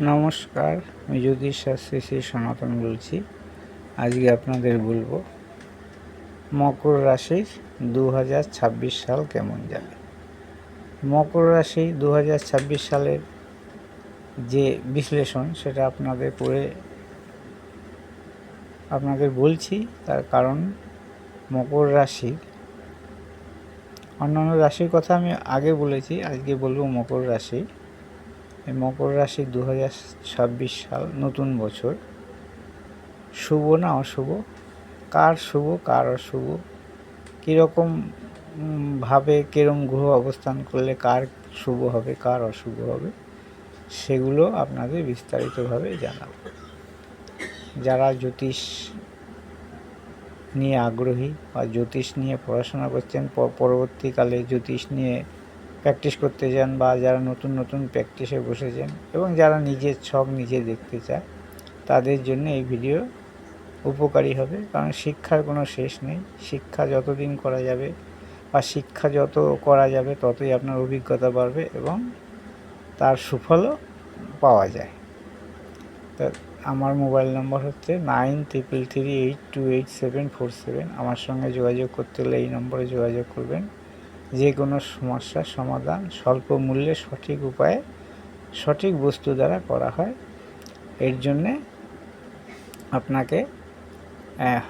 নমস্কার, আমি জ্যোতিষ শাস্ত্রী শ্রী সনাতন বলছি। আজকে আপনাদের বলবো মকর রাশির 2026 সাল কেমন যাবে। মকর রাশি 2026 সালের যে বিশ্লেষণ সেটা আপনাদের বলছি। তার কারণ মকর রাশির অন্যান্য রাশির কথা আমি আগে বলেছি, আজকে বলবো মকর রাশি। এই মকর রাশি 2026 সাল নতুন বছর, শুভ না অশুভ, কার শুভ কার অশুভ, কীরকম ভাবে কীরকম গ্রহ অবস্থান করলে কার শুভ হবে কার অশুভ হবে, সেগুলো আপনাদের বিস্তারিতভাবে জানাবো। যারা জ্যোতিষ নিয়ে আগ্রহী বা জ্যোতিষ নিয়ে পড়াশোনা করছেন, পরবর্তীকালে জ্যোতিষ নিয়ে প্র্যাকটিস করতে চান, বা যারা নতুন নতুন প্র্যাকটিসে বসেছেন এবং যারা নিজের ছক নিজে দেখতে চায়, তাদের জন্য এই ভিডিও উপকারী হবে। কারণ শিক্ষার কোনো শেষ নেই। শিক্ষা যতদিন করা যাবে বা শিক্ষা যত করা যাবে ততই আপনার অভিজ্ঞতা বাড়বে এবং তার সুফলও পাওয়া যায়। তা আমার মোবাইল নম্বর হচ্ছে 9333828747। আমার সঙ্গে যোগাযোগ করতে হলে এই নম্বরে যোগাযোগ করবেন। যে কোনো সমস্যার সমাধান স্বল্প মূল্যে সঠিক উপায়ে সঠিক বস্তু দ্বারা করা হয়। এর জন্যে আপনাকে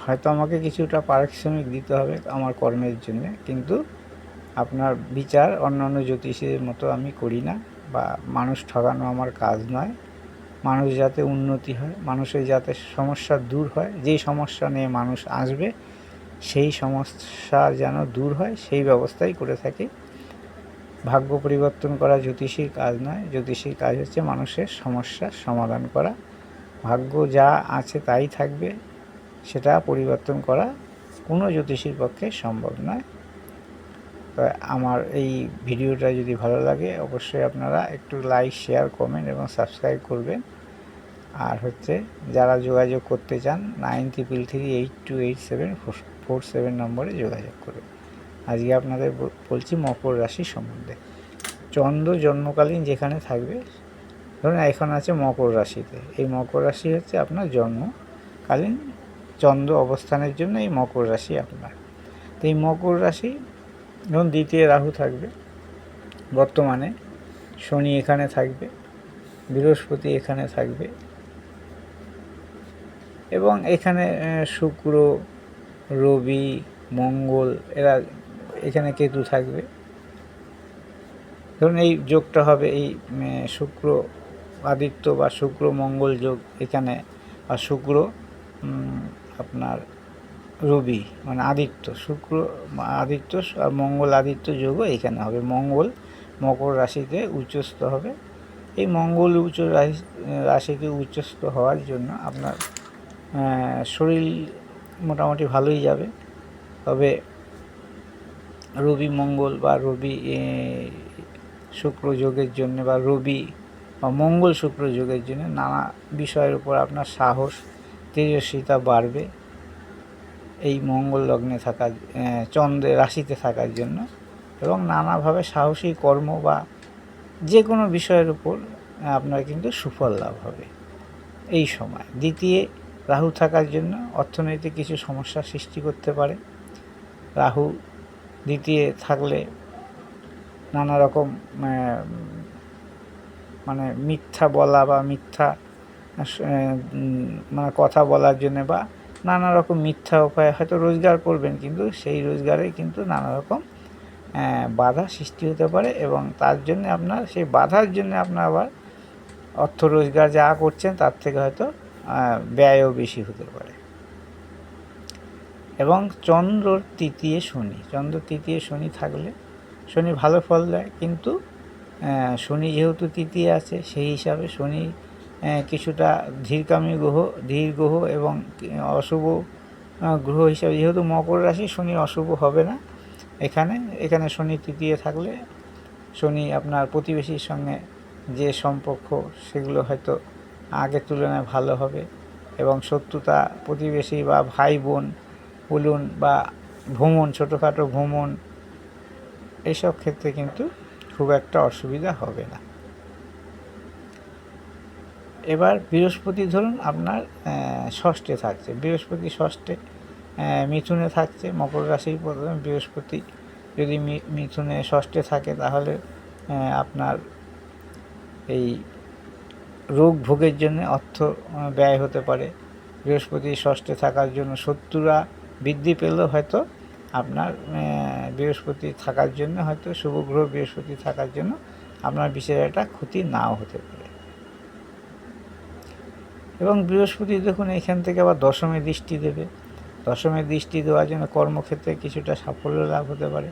হয়তো আমাকে কিছুটা পারিশ্রমিক দিতে হবে আমার কর্মের জন্য, কিন্তু আপনার বিচার অন্যান্য জ্যোতিষীদের মতো আমি করি না, বা মানুষ ঠকানো আমার কাজ নয়। মানুষ যাতে উন্নতি হয়, মানুষের যাতে সমস্যা দূর হয়, যেই সমস্যা নিয়ে মানুষ আসবে সেই সমস্যা যেন দূর হয় সেই ব্যবস্থাই করে থাকি। ভাগ্য পরিবর্তন করা জ্যোতিষীর কাজ নয়। জ্যোতিষীর কাজ হচ্ছে মানুষের সমস্যার সমাধান করা। ভাগ্য যা আছে তাই থাকবে, সেটা পরিবর্তন করা কোনো জ্যোতিষীর পক্ষে সম্ভব নয়। তো আমার এই ভিডিওটা যদি ভালো লাগে অবশ্যই আপনারা একটু লাইক, শেয়ার, কমেন্ট এবং সাবস্ক্রাইব করবেন। আর যারা যোগাযোগ করতে চান 9333828747 নম্বরে যোগাযোগ করবেন। আজকে আপনাদের বলছি মকর রাশি সম্বন্ধে। চন্দ্র জন্মকালীন যেখানে থাকবে, ধরুন এখন আছে মকর রাশিতে, এই মকর রাশি হচ্ছে আপনার জন্মকালীন চন্দ্র অবস্থানের জন্য এই মকর রাশি আপনার। তো এই মকর রাশি ধরুন দ্বিতীয় রাহু থাকবে, বর্তমানে শনি এখানে থাকবে, বৃহস্পতি এখানে থাকবে এবং এখানে শুক্র, রবি, মঙ্গল, এরা এখানে কেতু থাকবে। ধরুন এই যোগটা হবে এই শুক্র আদিত্য বা শুক্র মঙ্গল যোগ এখানে, বা শুক্র আপনার রবি মানে আদিত্য, শুক্র আদিত্য আর মঙ্গল আদিত্য যোগও এখানে হবে। মঙ্গল মকর রাশিতে উচ্চস্থ হবে। এই মঙ্গল রাশিতে উচ্চস্থ হওয়ার জন্য আপনার শরীর মোটামুটি ভালোই যাবে। তবে রবি মঙ্গল বা রবি শুক্র যোগের জন্য বা রবি বা মঙ্গল শুক্র যোগের জন্য নানা বিষয়ের উপর আপনার সাহস, তেজস্বিতা বাড়বে এই মঙ্গল লগ্নে থাকার, চন্দ্রের রাশিতে থাকার জন্য, এবং নানাভাবে সাহসী কর্ম বা যে কোনো বিষয়ের উপর আপনার কিন্তু সুফল লাভ হবে এই সময়। দ্বিতীয় রাহু থাকার জন্য অর্থনৈতিক কিছু সমস্যার সৃষ্টি করতে পারে। রাহু দ্বিতীয় থাকলে নানা রকম মানে মিথ্যা বলা বা মিথ্যা মানে কথা বলার জন্যে বা নানা রকম মিথ্যা উপায়ে হয়তো রোজগার করবেন, কিন্তু সেই রোজগারে কিন্তু নানা রকম বাধা সৃষ্টি হতে পারে, এবং তার জন্য আপনার সেই বাধার জন্য আপনার আবার অর্থ রোজগার যা করছেন তার থেকে হয়তো ব্যয়ও বেশি হতে পারে। এবং চন্দ্র তৃতীয় শনি থাকলে শনি ভালো ফল দেয়, কিন্তু শনি যেহেতু তৃতীয় আছে সেই হিসাবে শনি কিছুটা ধীরকামী ধীর গ্রহ এবং অশুভ গ্রহ হিসাবে, যেহেতু মকর রাশি শনি অশুভ হবে না। এখানে শনি তৃতীয় থাকলে শনি আপনার প্রতিবেশীর সঙ্গে যে সম্পর্ক সেগুলো হয়তো আগের তুলনায় ভালো হবে, এবং শত্রুতা প্রতিবেশী বা ভাই বোন বলুন বা ভ্রমণ, ছোটোখাটো ভ্রমণ, এইসব ক্ষেত্রে কিন্তু খুব একটা অসুবিধা হবে না। এবার বৃহস্পতি ধরুন আপনার ষষ্ঠে থাকছে, বৃহস্পতি ষষ্ঠে মিথুনে থাকছে, মকর রাশির প্রথমে বৃহস্পতি যদি মিথুনে ষষ্ঠে থাকে তাহলে আপনার এই রোগ ভোগের জন্য অর্থ ব্যয় হতে পারে। বৃহস্পতি ষষ্ঠে থাকার জন্য শত্রুরা বৃদ্ধি পেলেও হয়তো আপনার বৃহস্পতি থাকার জন্য হয়তো শুভ গ্রহ বৃহস্পতি থাকার জন্য আপনার বিশেষ একটা ক্ষতি নাও হতে পারে। এবং বৃহস্পতি দেখুন এইখান থেকে আবার দশমে দৃষ্টি দেবে, দশমে দৃষ্টি দেওয়ার জন্য কর্মক্ষেত্রে কিছুটা সাফল্য লাভ হতে পারে।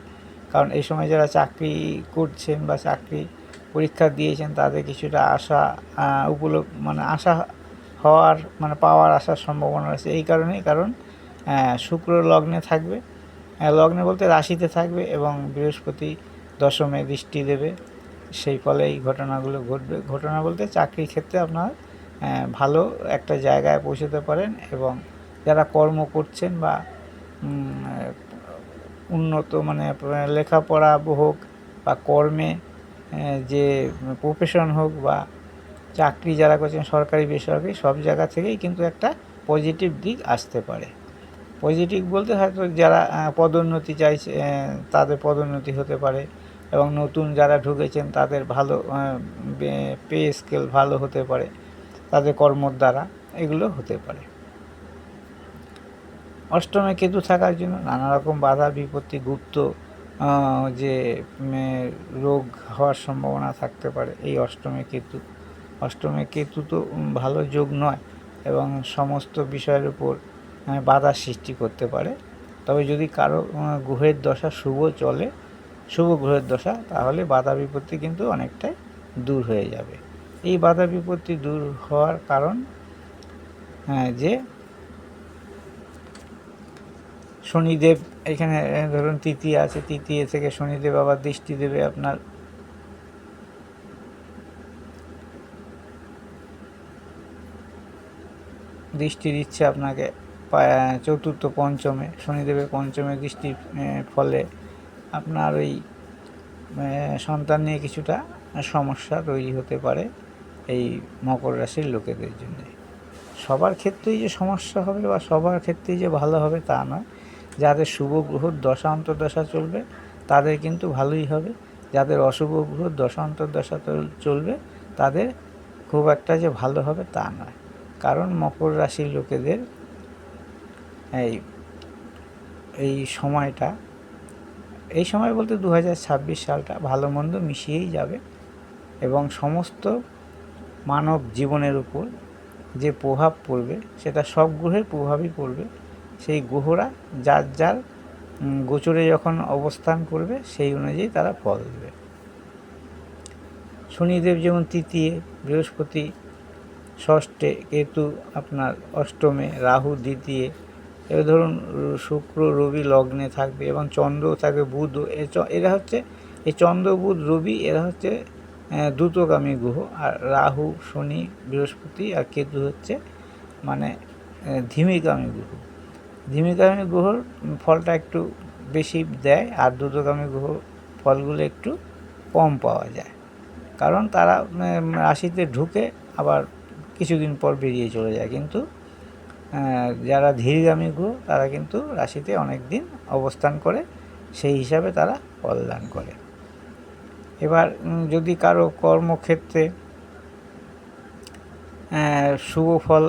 কারণ এই সময় যারা চাকরি করছেন বা চাকরি পরীক্ষা দিয়েছেন তাদের কিছুটা আশা মানে আশা হওয়ার মানে পাওয়ার আসার সম্ভাবনা আছে। এই কারণেই, কারণ শুক্র লগ্নে থাকবে, লগ্নে বলতে রাশিতে থাকবে এবং বৃহস্পতি দশমে দৃষ্টি দেবে, সেই ফলে এই ঘটনাগুলো ঘটবে। ঘটনা বলতে চাকরির ক্ষেত্রে আপনার ভালো একটা জায়গায় পৌঁছতে পারেন এবং যারা কর্ম করছেন বা উন্নত মানে লেখাপড়া হোক বা কর্মে যে প্রফেশন হোক বা চাকরি যারা করছেন সরকারি বেসরকারি সব জায়গা থেকেই কিন্তু একটা পজিটিভ দিক আসতে পারে। পজিটিভ বলতে হয়তো যারা পদোন্নতি চাইছে তাদের পদোন্নতি হতে পারে এবং নতুন যারা ঢুকেছেন তাদের ভালো পে স্কেল ভালো হতে পারে তাদের কর্মর দ্বারা, এগুলো হতে পারে। অষ্টমে কেতু থাকার জন্য নানা রকম বাধা বিপত্তি গুপ্ত যে রোগ হওয়ার সম্ভাবনা থাকতে পারে। এই অষ্টমে কেতু তো ভালো যোগ নয় এবং সমস্ত বিষয়ের উপর বাধা সৃষ্টি করতে পারে। তবে যদি কারো গ্রহের দশা শুভ চলে, শুভ গ্রহের দশা, তাহলে বাধা বিপত্তি কিন্তু অনেকটাই দূর হয়ে যাবে। এই বাধা বিপত্তি দূর হওয়ার কারণ যে শনিদেব এখানে ধরুন তৃতীয় আছে, তৃতীয় থেকে শনিদেব আবার দৃষ্টি দেবে আপনার দৃষ্টি দিচ্ছে আপনাকে চতুর্থ পঞ্চমে, শনিদেবের পঞ্চমে দৃষ্টির ফলে আপনার ওই সন্তান নিয়ে কিছুটা সমস্যা তৈরি হতে পারে এই মকর রাশির লোকেদের জন্য। সবার ক্ষেত্রেই যে সমস্যা হবে বা সবার ক্ষেত্রেই যে ভালো হবে তা নয়। যাদের শুভ গ্রহর দশা অন্তর্দশা চলবে তাদের কিন্তু ভালোই হবে, যাদের অশুভ গ্রহর দশা অন্তর্দশা চলবে তাদের খুব একটা যে ভালো হবে তা নয়। কারণ মকর রাশির লোকেদের এই সময়টা, এই সময় বলতে 2026 সালটা ভালো মন্দ মিশিয়েই যাবে এবং সমস্ত মানব জীবনের উপর যে প্রভাব পড়বে সেটা সব গ্রহের প্রভাবই পড়বে। সেই গ্রহরা যার যার গোচরে যখন অবস্থান করবে সেই অনুযায়ী তারা ফল দেবে। শনিদেব যেমন তৃতীয়, বৃহস্পতি ষষ্ঠে, কেতু আপনার অষ্টমে, রাহু দ্বিতীয়, এবার ধরুন শুক্র রবি লগ্নে থাকবে এবং চন্দ্রও থাকবে, বুধও। এরা হচ্ছে এই চন্দ্র বুধ রবি এরা হচ্ছে দ্রুতগামী গ্রহ, আর রাহু শনি বৃহস্পতি আর কেতু হচ্ছে মানে ধীমিগামী গ্রহ। ধীমিগামী গ্রহর ফলটা একটু বেশি দেয় আর দ্রুতগামী গ্রহ ফলগুলো একটু কম পাওয়া যায়, কারণ তারা রাশিতে ঢুকে আবার কিছুদিন পর বেরিয়ে চলে যায়। কিন্তু যারা ধীরগামী গ্রহ তারা কিন্তু রাশিতে অনেক দিন অবস্থান করে, সেই হিসাবে তারা ফলদান করে। এবার যদি কারো কর্মক্ষেত্রে শুভ ফল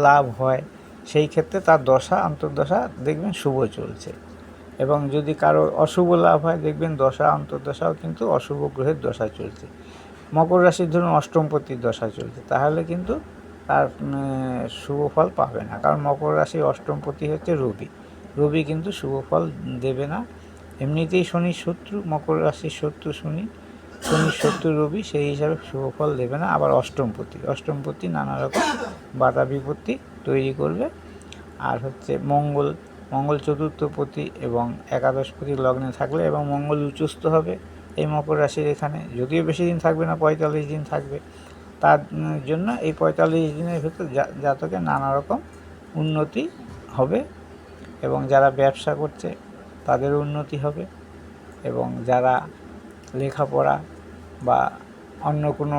লাভ হয় সেই ক্ষেত্রে তার দশা অন্তর্দশা দেখবেন শুভ চলছে, এবং যদি কারো অশুভ লাভ হয় দেখবেন দশা অন্তর্দশাও কিন্তু অশুভ গ্রহের দশা চলছে। মকর রাশির ধরুন অষ্টমপতির দশা চলছে, তাহলে কিন্তু তার শুভ ফল পাবে না, কারণ মকর রাশির অষ্টমপতি হচ্ছে রবি। রবি কিন্তু শুভ ফল দেবে না। এমনিতেই শনির শত্রু, মকর রাশির শত্রু শনি, শনির শত্রু রবি, সেই হিসাবে শুভ ফল দেবে না। আবার অষ্টমপতি নানা রকম বাধা বিপত্তি তৈরি করবে। আর হচ্ছে মঙ্গল চতুর্থপতি এবং একাদশপতি লগ্নে থাকলে এবং মঙ্গল উচ্চস্থ হবে এই মকর রাশির এখানে, যদিও বেশি দিন থাকবে না, 45 দিন থাকবে। তার জন্য এই 45 দিনের ভেতর জাতকে নানা রকম উন্নতি হবে এবং যারা ব্যবসা করছে তাদেরও উন্নতি হবে এবং যারা লেখাপড়া বা অন্য কোনো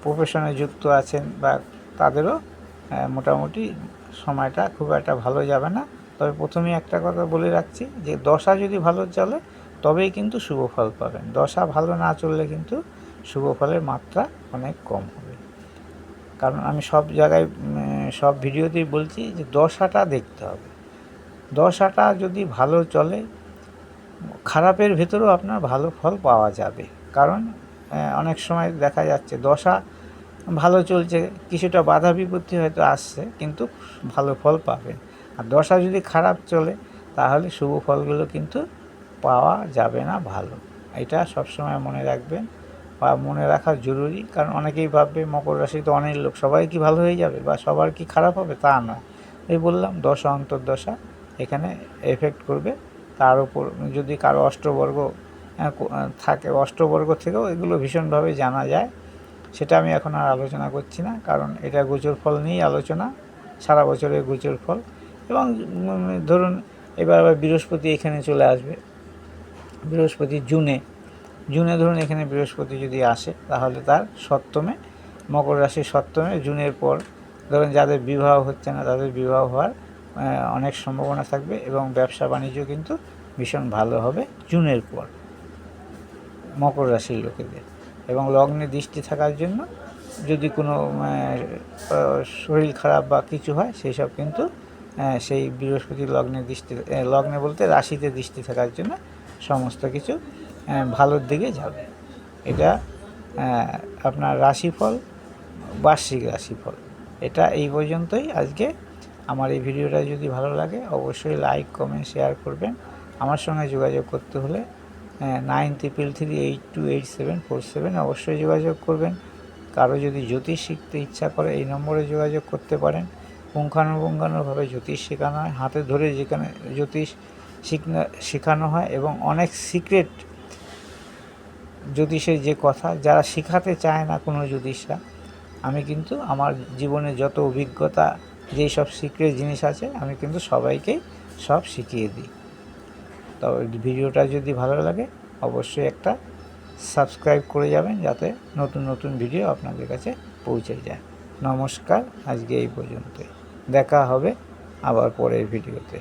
প্রফেশনে যুক্ত আছেন বা তাদেরও মোটামুটি সময়টা খুব একটা ভালো যাবে না। তবে প্রথমেই একটা কথা বলে রাখছি যে দশা যদি ভালো চলে তবেই কিন্তু শুভ ফল পাবেন। দশা ভালো না চললে কিন্তু শুভ ফলের মাত্রা অনেক কম হবে। কারণ আমি সব জায়গায় সব ভিডিওতেই বলছি যে দশাটা দেখতে হবে। দশাটা যদি ভালো চলে খারাপের ভেতরেও আপনার ভালো ফল পাওয়া যাবে। কারণ অনেক সময় দেখা যাচ্ছে দশা ভালো চলছে, কিছুটা বাধা বিপত্তি হয়তো আসছে, কিন্তু ভালো ফল পাবেন। আর দশা যদি খারাপ চলে তাহলে শুভ ফলগুলো কিন্তু পাওয়া যাবে না ভালো। এটা সবসময় মনে রাখবেন বা মনে রাখা জরুরি। কারণ অনেকেই ভাববে মকর রাশি তো অনেক লোক, সবাই কি ভালো হয়ে যাবে বা সবার কি খারাপ হবে, তা নয়। এই বললাম দশা অন্তর্দশা এখানে এফেক্ট করবে। তার উপর যদি কারো অষ্টবর্গ থাকে, অষ্টবর্গ থেকেও এগুলো ভীষণভাবে জানা যায়। সেটা আমি এখন আর আলোচনা করছি না, কারণ এটা গোচর ফল নিয়েই আলোচনা, সারা বছরের গোচর ফল। এবং ধরুন এবার আবার বৃহস্পতি এখানে চলে আসবে, বৃহস্পতি জুনে ধরুন এখানে বৃহস্পতি যদি আসে তাহলে তার সপ্তমে, মকর রাশির সপ্তমে জুনের পর ধরুন যাদের বিবাহ হচ্ছে না তাদের বিবাহ হওয়ার অনেক সম্ভাবনা থাকবে এবং ব্যবসা বাণিজ্য কিন্তু ভীষণ ভালো হবে জুনের পর মকর রাশির লোকেদের। এবং লগ্নে দৃষ্টি থাকার জন্য যদি কোনো শরীর খারাপ বা কিছু হয় সেই সব কিন্তু সেই বৃহস্পতির লগ্নে দৃষ্টি, লগ্নে বলতে রাশিতে দৃষ্টি থাকার জন্য সমস্ত কিছু ভালোর দিকে যাবে। এটা আপনার রাশিফল, বার্ষিক রাশিফল। এটা এই পর্যন্তই আজকে। আমার এই ভিডিওটা যদি ভালো লাগে অবশ্যই লাইক, কমেন্ট, শেয়ার করবেন। আমার সঙ্গে যোগাযোগ করতে হলে 9333828747 অবশ্যই যোগাযোগ করবেন। কারো যদি জ্যোতিষ শিখতে ইচ্ছা করে এই নম্বরে যোগাযোগ করতে পারেন। পুঙ্খানুপুঙ্খানুভাবে জ্যোতিষ শেখানো হয়, হাতে ধরে যেখানে জ্যোতিষ শেখানো হয় এবং অনেক সিক্রেট জ্যোতিষের যে কথা যারা শেখাতে চায় না কোনো জ্যোতিষরা, আমি কিন্তু আমার জীবনে যত অভিজ্ঞতা যেই সব সিক্রেট জিনিস আছে আমি কিন্তু সবাইকেই সব শিখিয়ে দিই। তবে ভিডিওটা যদি ভালো লাগে অবশ্যই একটা সাবস্ক্রাইব করে যাবেন যাতে নতুন নতুন ভিডিও আপনাদের কাছে পৌঁছে যায়। নমস্কার, আজকে এই পর্যন্তই। দেখা হবে আবার পরের ভিডিওতে।